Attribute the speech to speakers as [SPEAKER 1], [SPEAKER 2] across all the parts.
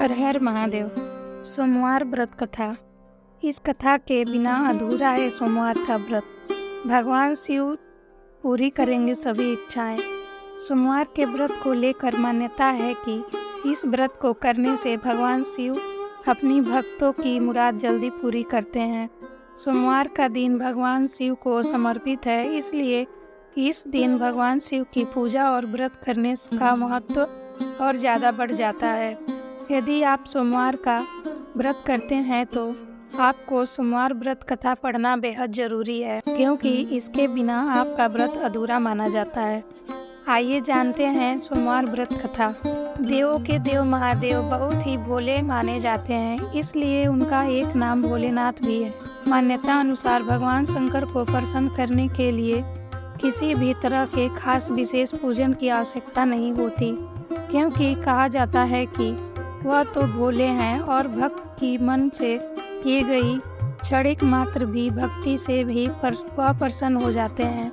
[SPEAKER 1] हर हर महादेव। सोमवार व्रत कथा। इस कथा के बिना अधूरा है सोमवार का व्रत। भगवान शिव पूरी करेंगे सभी इच्छाएं। सोमवार के व्रत को लेकर मान्यता है कि इस व्रत को करने से भगवान शिव अपनी भक्तों की मुराद जल्दी पूरी करते हैं। सोमवार का दिन भगवान शिव को समर्पित है, इसलिए इस दिन भगवान शिव की पूजा और व्रत करने का महत्व और ज़्यादा बढ़ जाता है। यदि आप सोमवार का व्रत करते हैं तो आपको सोमवार व्रत कथा पढ़ना बेहद ज़रूरी है, क्योंकि इसके बिना आपका व्रत अधूरा माना जाता है। आइए जानते हैं सोमवार व्रत कथा। देवों के देव महादेव बहुत ही भोले माने जाते हैं, इसलिए उनका एक नाम भोलेनाथ भी है। मान्यता अनुसार भगवान शंकर को प्रसन्न करने के लिए किसी भी तरह के खास विशेष पूजन की आवश्यकता नहीं होती, क्योंकि कहा जाता है कि वह तो भोले हैं और भक्त की मन से की गई क्षणिक मात्र भी भक्ति से भी वह प्रसन्न हो जाते हैं।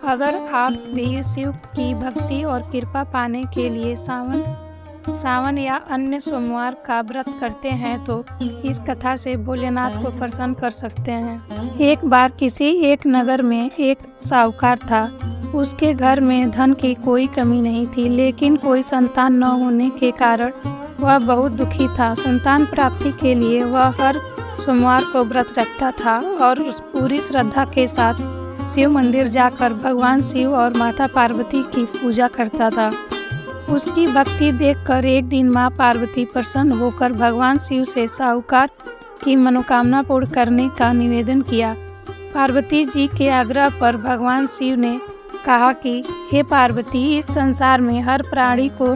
[SPEAKER 1] अगर आप भी शिव की भक्ति और कृपा पाने के लिए सावन या अन्य सोमवार का व्रत करते हैं तो इस कथा से भोलेनाथ को प्रसन्न कर सकते हैं। एक बार किसी एक नगर में एक साहूकार था। उसके घर में धन की कोई कमी नहीं थी, लेकिन कोई संतान न होने के कारण वह बहुत दुखी था। संतान प्राप्ति के लिए वह हर सोमवार को व्रत रखता था और उस पूरी श्रद्धा के साथ शिव मंदिर जाकर भगवान शिव और माता पार्वती की पूजा करता था। उसकी भक्ति देखकर एक दिन माँ पार्वती प्रसन्न होकर भगवान शिव से साहूकार की मनोकामना पूर्ण करने का निवेदन किया। पार्वती जी के आग्रह पर भगवान शिव ने कहा कि हे पार्वती, इस संसार में हर प्राणी को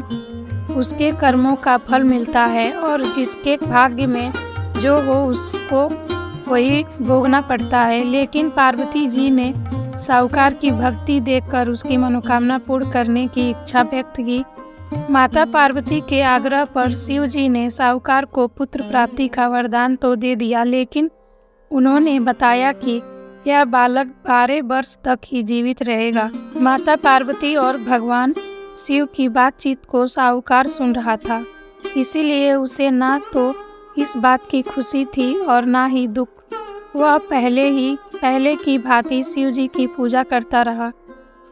[SPEAKER 1] उसके कर्मों का फल मिलता है और जिसके भाग्य में जो हो उसको वही भोगना पड़ता है। लेकिन पार्वती जी ने साहूकार की भक्ति देखकर उसकी मनोकामना पूर्ण करने की इच्छा व्यक्त की। माता पार्वती के आग्रह पर शिव जी ने साहूकार को पुत्र प्राप्ति का वरदान तो दे दिया, लेकिन उन्होंने बताया कि यह बालक 12 वर्ष तक ही जीवित रहेगा। माता पार्वती और भगवान शिव की बातचीत को साहूकार सुन रहा था, इसीलिए उसे ना तो इस बात की खुशी थी और ना ही दुख। वह पहले की भांति शिव जी की पूजा करता रहा।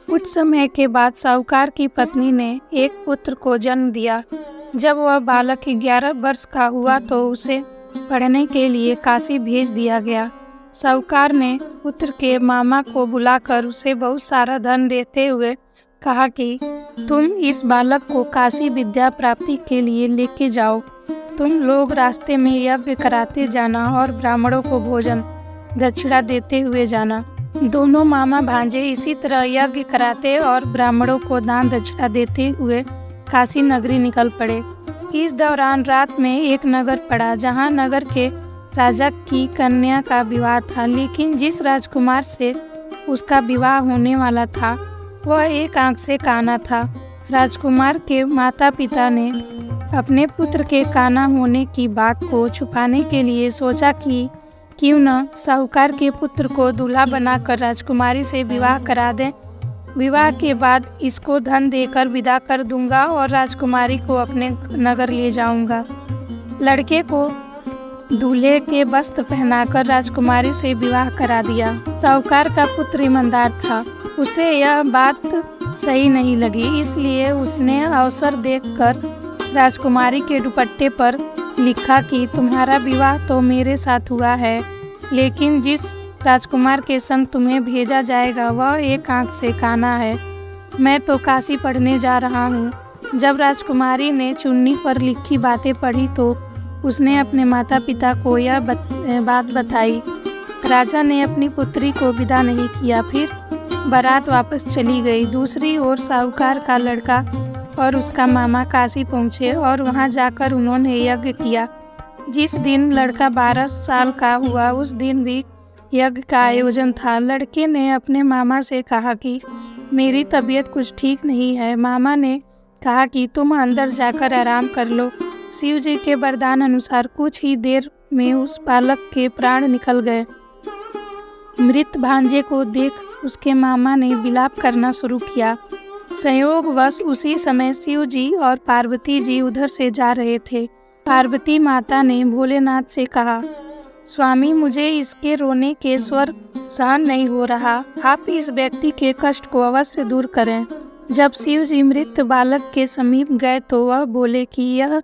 [SPEAKER 1] कुछ समय के बाद साहूकार की पत्नी ने एक पुत्र को जन्म दिया। जब वह बालक 11 वर्ष का हुआ तो उसे पढ़ने के लिए काशी भेज दिया गया। साहूकार ने पुत्र के मामा को बुलाकर उसे बहुत सारा धन देते हुए कहा कि तुम इस बालक को काशी विद्या प्राप्ति के लिए लेके जाओ। तुम लोग रास्ते में यज्ञ कराते जाना और ब्राह्मणों को भोजन दक्षिणा देते हुए जाना। दोनों मामा भांजे इसी तरह यज्ञ कराते और ब्राह्मणों को दान दक्षिणा देते हुए काशी नगरी निकल पड़े। इस दौरान रात में एक नगर पड़ा, जहां नगर के राजा की कन्या का विवाह था, लेकिन जिस राजकुमार से उसका विवाह होने वाला था वह एक आंख से काना था। राजकुमार के माता पिता ने अपने पुत्र के काना होने की बात को छुपाने के लिए सोचा कि क्यों न साहूकार के पुत्र को दूल्हा बनाकर राजकुमारी से विवाह करा दें। विवाह के बाद इसको धन देकर विदा कर दूंगा और राजकुमारी को अपने नगर ले जाऊंगा। लड़के को दूल्हे के वस्त्र पहनाकर राजकुमारी से विवाह करा दिया। साहूकार का पुत्र ईमानदार था, उसे यह बात सही नहीं लगी, इसलिए उसने अवसर देखकर राजकुमारी के दुपट्टे पर लिखा कि तुम्हारा विवाह तो मेरे साथ हुआ है, लेकिन जिस राजकुमार के संग तुम्हें भेजा जाएगा वह एक आंख से काना है। मैं तो काशी पढ़ने जा रहा हूँ। जब राजकुमारी ने चुन्नी पर लिखी बातें पढ़ी तो उसने अपने माता पिता को यह बात बताई। राजा ने अपनी पुत्री को विदा नहीं किया, फिर बारात वापस चली गई। दूसरी ओर साहूकार का लड़का और उसका मामा काशी पहुँचे और वहाँ जाकर उन्होंने यज्ञ किया। जिस दिन लड़का 12 साल का हुआ उस दिन भी यज्ञ का आयोजन था। लड़के ने अपने मामा से कहा कि मेरी तबीयत कुछ ठीक नहीं है। मामा ने कहा कि तुम अंदर जाकर आराम कर लो। शिव जी के वरदान अनुसार कुछ ही देर में उस बालक के प्राण निकल गए। मृत भांजे को देख उसके मामा ने विलाप करना शुरू किया। संयोगवश उसी समय शिव जी और पार्वती जी उधर से जा रहे थे। पार्वती माता ने भोलेनाथ से कहा, स्वामी, मुझे इसके रोने के स्वर सहन नहीं हो रहा। आप इस व्यक्ति के कष्ट को अवश्य दूर करें। जब शिव जी मृत बालक के समीप गए तो वह बोले कि यह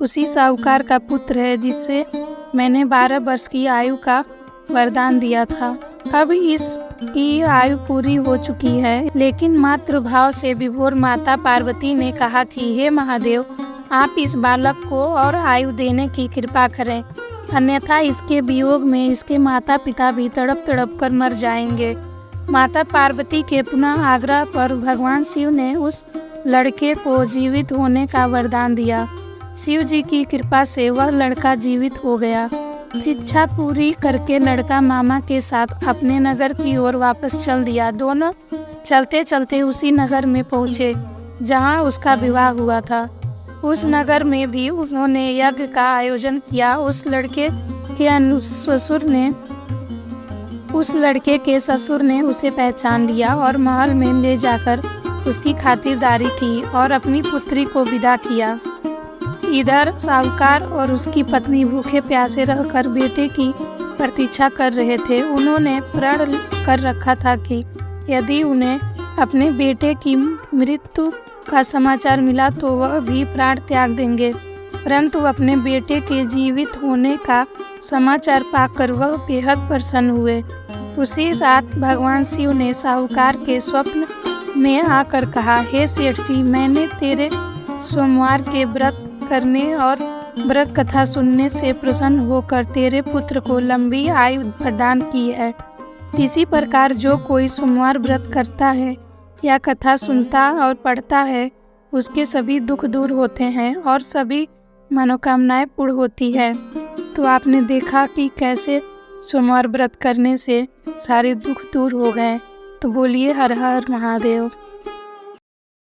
[SPEAKER 1] उसी साहूकार का पुत्र है जिससे मैंने 12 वर्ष की आयु का वरदान दिया था। अब इसकी आयु पूरी हो चुकी है। लेकिन मातृभाव से विभोर माता पार्वती ने कहा कि हे महादेव, आप इस बालक को और आयु देने की कृपा करें, अन्यथा इसके वियोग में इसके माता पिता भी तड़प तड़प कर मर जाएंगे। माता पार्वती के पुनः आग्रह पर भगवान शिव ने उस लड़के को जीवित होने का वरदान दिया। शिव जी की कृपा से वह लड़का जीवित हो गया। शिक्षा पूरी करके लड़का मामा के साथ अपने नगर की ओर वापस चल दिया। दोनों चलते चलते उसी नगर में पहुँचे जहाँ उसका विवाह हुआ था। उस नगर में भी उन्होंने यज्ञ का आयोजन किया। उस लड़के के ससुर ने उसे पहचान लिया और महल में ले जाकर उसकी खातिरदारी की और अपनी पुत्री को विदा किया। इधर साहूकार और उसकी पत्नी भूखे प्यासे रहकर बेटे की प्रतीक्षा कर रहे थे। उन्होंने प्रण कर रखा था कि यदि उन्हें अपने बेटे की मृत्यु का समाचार मिला तो वह भी प्राण त्याग देंगे, परंतु अपने बेटे के जीवित होने का समाचार पाकर वह बेहद प्रसन्न हुए। उसी रात भगवान शिव ने साहूकार के स्वप्न में आकर कहा, हे सेठ जी, मैंने तेरे सोमवार के व्रत करने और व्रत कथा सुनने से प्रसन्न होकर तेरे पुत्र को लंबी आयु प्रदान की है। इसी प्रकार जो कोई सोमवार व्रत करता है या कथा सुनता और पढ़ता है, उसके सभी दुख दूर होते हैं और सभी मनोकामनाएं पूर्ण होती है। तो आपने देखा कि कैसे सोमवार व्रत करने से सारे दुख दूर हो गए। तो बोलिए हर हर महादेव।